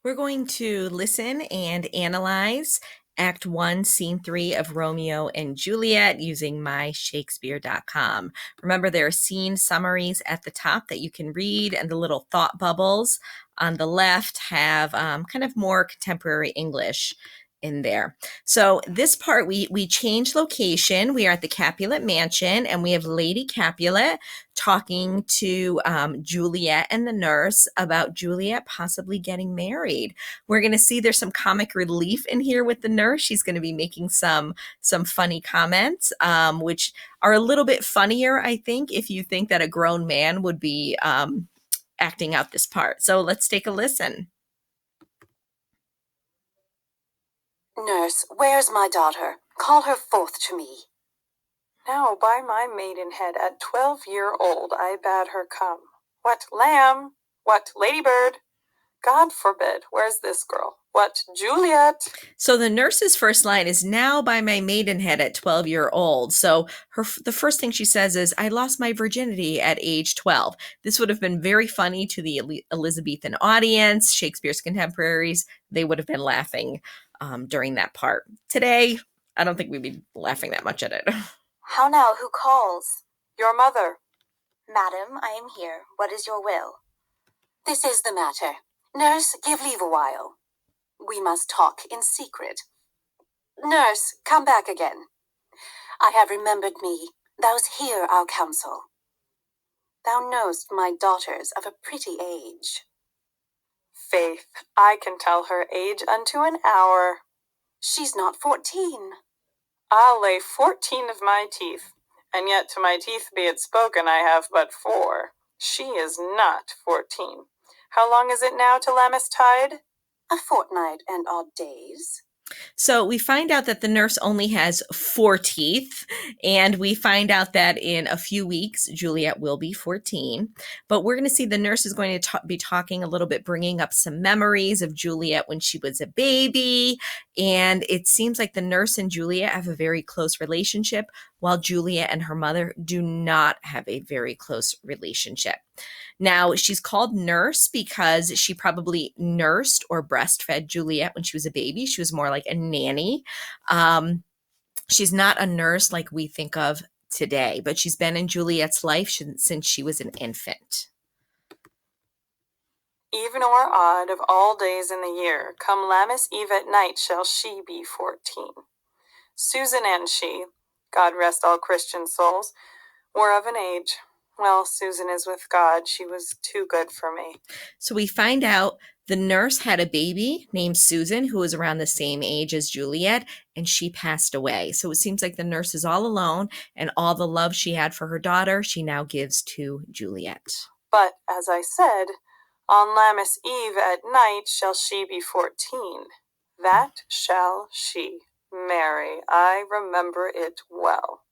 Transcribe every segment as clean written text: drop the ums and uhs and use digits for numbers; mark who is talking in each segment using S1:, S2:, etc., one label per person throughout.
S1: We're going to listen and analyze Act 1, Scene 3 of Romeo and Juliet using myshakespeare.com. Remember, there are scene summaries at the top that you can read, and the little thought bubbles on the left have kind of more contemporary English in there. So this part, we change location. We are at the Capulet Mansion, and we have Lady Capulet talking to Juliet and the nurse about Juliet possibly getting married. We're going to see there's some comic relief in here with the nurse. She's going to be making some funny comments, which are a little bit funnier, I think, if you think that a grown man would be acting out this part. So let's take a listen.
S2: Nurse, where's my daughter? Call her forth to me.
S3: Now, by my maidenhead, at 12-year-old, I bade her come. What, lamb? What, ladybird? God forbid. Where's this girl? What, Juliet?
S1: So the nurse's first line is, now by my maidenhead at 12-year-old. So the first thing she says is, I lost my virginity at age 12. This would have been very funny to the Elizabethan audience, Shakespeare's contemporaries. They would have been laughing during that part. Today, I don't think we'd be laughing that much at it.
S2: How now, who calls?
S3: Your mother.
S2: Madam, I am here. What is your will? This is the matter. Nurse, give leave a while. We must talk in secret. Nurse, come back again. I have remembered me. Thou'st hear our counsel. Thou know'st my daughter's of a pretty age.
S3: Faith, I can tell her age unto an hour.
S2: She's not 14.
S3: I'll lay 14 of my teeth, and yet to my teeth be it spoken, I have but 4. She is not 14. How long is it now to Lammas tide?
S2: A fortnight and odd days.
S1: So we find out that the nurse only has 4 teeth, and we find out that in a few weeks, Juliet will be 14. But we're going to see the nurse is going to be talking a little bit, bringing up some memories of Juliet when she was a baby. And it seems like the nurse and Juliet have a very close relationship, while Juliet and her mother do not have a very close relationship. Now, she's called nurse because she probably nursed or breastfed Juliet when she was a baby. She was more like a nanny. She's not a nurse like we think of today, but she's been in Juliet's life since she was an infant.
S3: Even or odd of all days in the year, come Lammas Eve at night shall she be 14. Susan and she, God rest all Christian souls, were of an age. Well, Susan is with God. She was too good for me.
S1: So we find out the nurse had a baby named Susan who was around the same age as Juliet, and she passed away. So it seems like the nurse is all alone, and all the love she had for her daughter, she now gives to Juliet.
S3: But, as I said, on Lammas Eve at night shall she be 14. That shall she. Mary, I remember it well.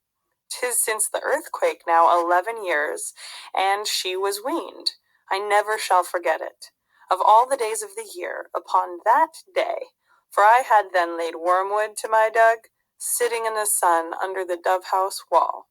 S3: 'Tis since the earthquake now 11 years, and she was weaned. I never shall forget it. Of all the days of the year, upon that day, for I had then laid wormwood to my dug, sitting in the sun under the dove-house wall.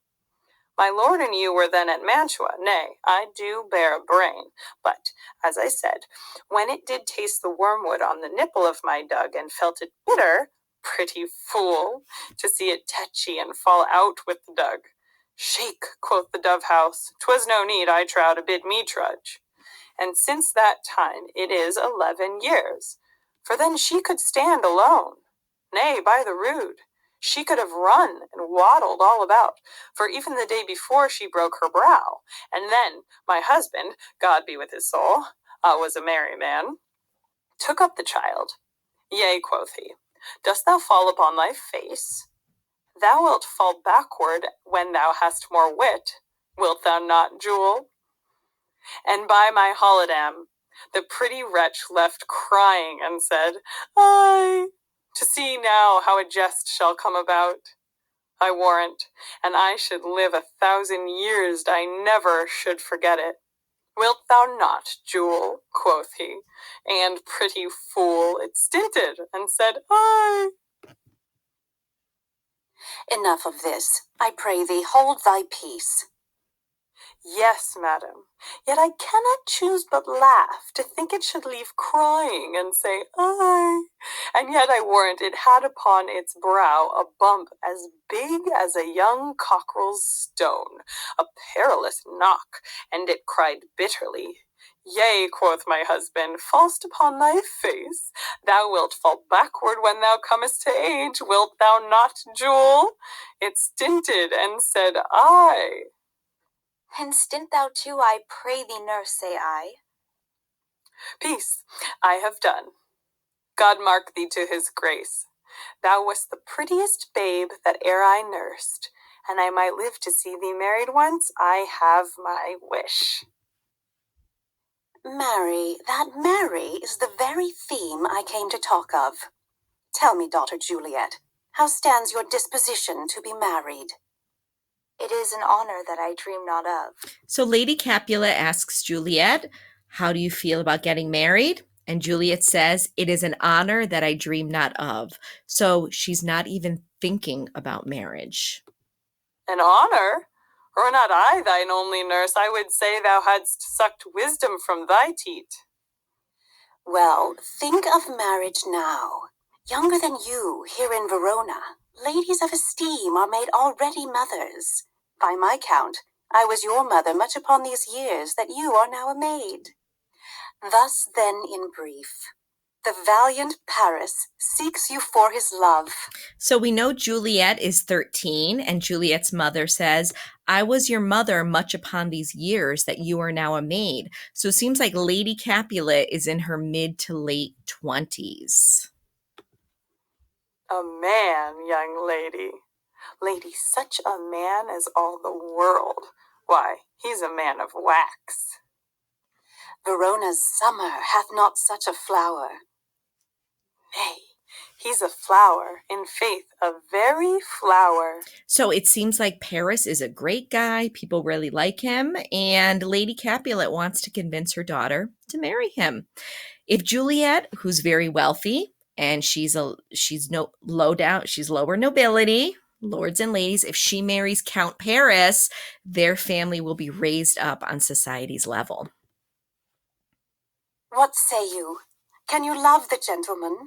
S3: My lord and you were then at Mantua. Nay, I do bear a brain. But, as I said, when it did taste the wormwood on the nipple of my dug, and felt it bitter, pretty fool, to see it tetchy and fall out with the dug. Shake, quoth the dove-house, 'twas no need, I trow, to bid me trudge. And since that time it is 11 years, for then she could stand alone. Nay, by the rood, she could have run and waddled all about, for even the day before she broke her brow, and then my husband, God be with his soul, was a merry man, took up the child. Yea, quoth he, dost thou fall upon thy face? Thou wilt fall backward when thou hast more wit, wilt thou not, Jewel? And by my holidam, the pretty wretch left crying and said, I, to see now how a jest shall come about. I warrant, and I should live 1,000 years, I never should forget it. Wilt thou not, Jewel, quoth he, and pretty fool, it stinted, and said, I.
S2: Enough of this. I pray thee, hold thy peace.
S3: Yes, madam. Yet I cannot choose but laugh, to think it should leave crying, and say, I. And yet I warrant it had upon its brow a bump as big as a young cockerel's stone, a perilous knock, and it cried bitterly, Yea, quoth my husband, fall'st upon thy face. Thou wilt fall backward when thou comest to age, wilt thou not, Jewel? It stinted and said, I.
S2: And stint thou too, I pray thee, nurse, say I.
S3: Peace, I have done. God mark thee to his grace. Thou wast the prettiest babe that e'er I nursed, and I might live to see thee married once. I have my wish.
S2: Marry, that marry is the very theme I came to talk of. Tell me, daughter Juliet, how stands your disposition to be married? It is an honor that I dream not of.
S1: So Lady Capulet asks Juliet, how do you feel about getting married? And Juliet says, it is an honor that I dream not of. So she's not even thinking about marriage.
S3: An honor? Were not I thine only nurse, I would say thou hadst sucked wisdom from thy teat.
S2: Well, think of marriage now. Younger than you, here in Verona, ladies of esteem are made already mothers. By my count, I was your mother much upon these years that you are now a maid. Thus then in brief, the valiant Paris seeks you for his love.
S1: So we know Juliet is 13, and Juliet's mother says, I was your mother much upon these years that you are now a maid. So it seems like Lady Capulet is in her mid to late 20s.
S3: A man, young lady. Lady, such a man as all the world. Why, he's a man of wax.
S2: Verona's summer hath not such a flower.
S3: Nay, he's a flower, in faith, a very flower.
S1: So it seems like Paris is a great guy. People really like him. And Lady Capulet wants to convince her daughter to marry him. If Juliet, who's very wealthy, and she's lower nobility, lords and ladies, if she marries Count Paris, their family will be raised up on society's level.
S2: What say you? Can you love the gentleman?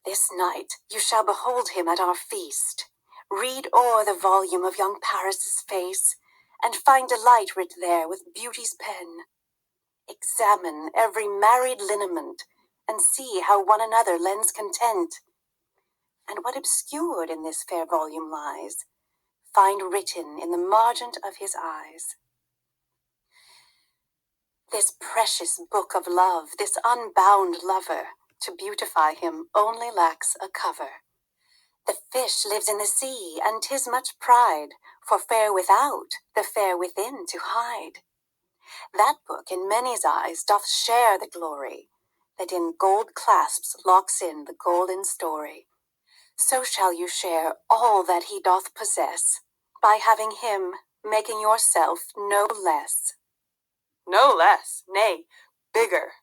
S2: This night you shall behold him at our feast. Read o'er the volume of young Paris's face, and find delight writ there with beauty's pen. Examine every married lineament, and see how one another lends content. And what obscured in this fair volume lies, find written in the margent of his eyes. This precious book of love, this unbound lover, to beautify him only lacks a cover. The fish lives in the sea, and 'tis much pride, for fair without, the fair within to hide. That book in many's eyes doth share the glory, that in gold clasps locks in the golden story. So shall you share all that he doth possess, by having him, making yourself no less.
S3: No less, nay, bigger.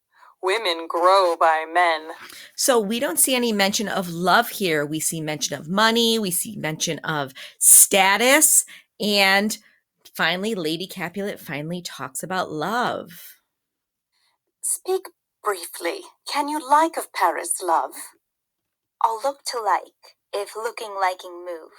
S3: Women grow by men.
S1: So we don't see any mention of love here. We see mention of money. We see mention of status. And finally, Lady Capulet finally talks about love.
S2: Speak briefly. Can you like of Paris, love? I'll look to like, if looking liking move.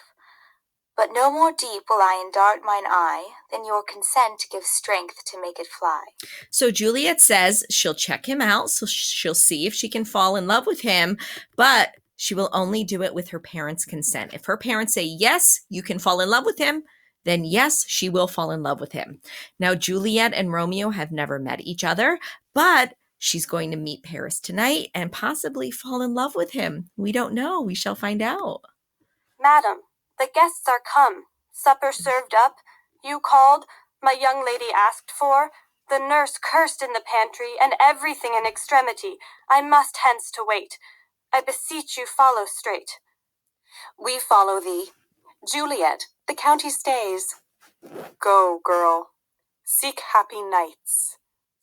S2: But no more deep will I indart mine eye, than your consent gives strength to make it fly.
S1: So Juliet says she'll check him out. So she'll see if she can fall in love with him, but she will only do it with her parents' consent. If her parents say, yes, you can fall in love with him, then yes, she will fall in love with him. Now, Juliet and Romeo have never met each other, but she's going to meet Paris tonight and possibly fall in love with him. We don't know. We shall find out.
S4: Madam, the guests are come, supper served up, you called, my young lady asked for, the nurse cursed in the pantry, and everything in extremity. I must hence to wait. I beseech you follow straight.
S2: We follow thee. Juliet, the county stays.
S3: Go, girl. Seek happy nights.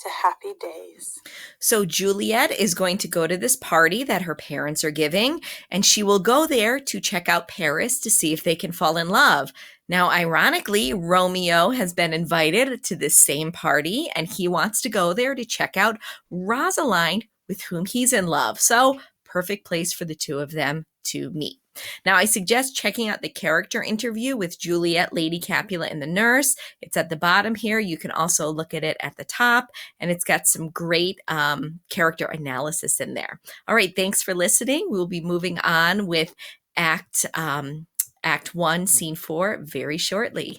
S3: to happy days.
S1: So Juliet is going to go to this party that her parents are giving, and she will go there to check out Paris to see if they can fall in love. Now, ironically, Romeo has been invited to this same party, and he wants to go there to check out Rosaline, with whom he's in love. So, perfect place for the two of them to meet. Now, I suggest checking out the character interview with Juliet, Lady Capulet, and the nurse. It's at the bottom here. You can also look at it at the top, and it's got some great character analysis in there. All right, thanks for listening. We'll be moving on with Act 1, Scene 4 very shortly.